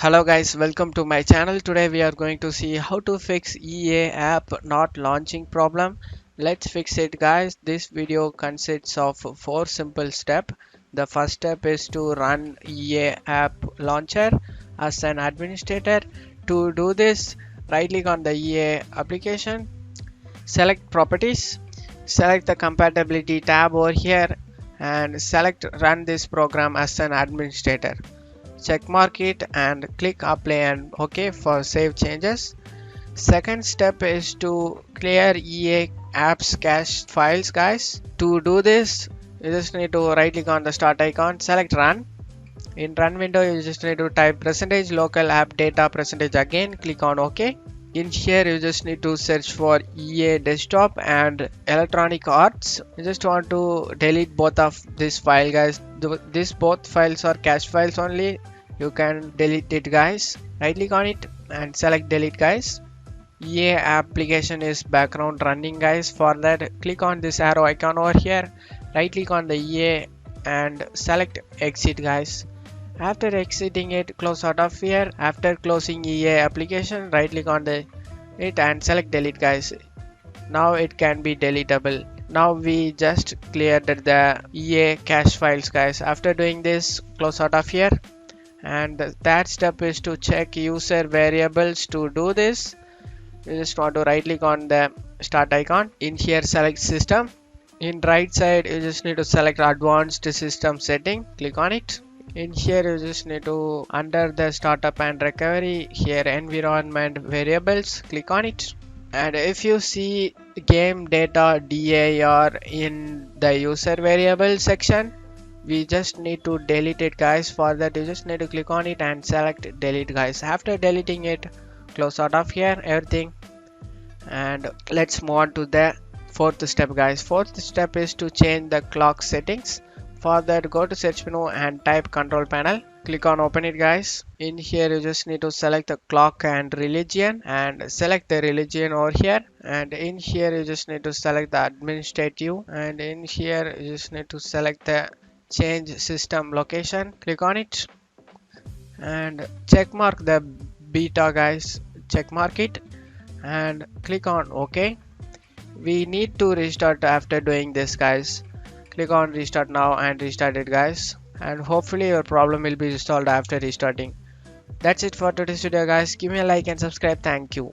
Hello guys, welcome to my channel. Today we are going to see how to fix EA app not launching problem. Let's fix it guys. This video consists of 4 simple steps. The first step is to run EA app launcher as an administrator. To do this, right click on the EA application, select properties, select the compatibility tab over here and select run this program as an administrator. Check mark it and click apply and OK for save changes. Second step is to clear EA apps cache files guys. To do this, you just need to right click on the start icon, select run. In run window you just need to type percentage local app data percentage again, click on OK. In here you just need to search for EA desktop and electronic arts. You just want to delete both of this file guys. This both files are cache files only. You can delete it guys. Right click on it and select delete guys. EA application is background running guys. For that click on this arrow icon over here, right click on the EA and select exit guys. After exiting it, close out of here. After closing EA application, right click on it and select delete guys. Now it can be deletable. Now we just cleared the EA cache files guys. After doing this, close out of here. And the third step is to check user variables. To do this, you just want to right click on the start icon. In here select system. In right side you just need to select advanced system setting, click on it. In here you just need to under the startup and recovery, here environment variables, click on it. And if you see game data DAR in the user variable section, we just need to delete it guys. For that you just need to click on it and select delete guys. After deleting it, close out of here everything, and let's move on to the fourth step guys. Fourth step is to change the clock settings. For that go to search menu and type control panel, click on open it guys. In here you just need to select the clock and religion and select the religion over here, and in here you just need to select the administrative, and in here you just need to select the change system location, click on it and check mark the beta guys, check mark it and click on OK. We need to restart after doing this guys. Click on restart now and restart it guys, and hopefully your problem will be resolved after restarting. That's it for today's video guys. Give me a like and subscribe. Thank you.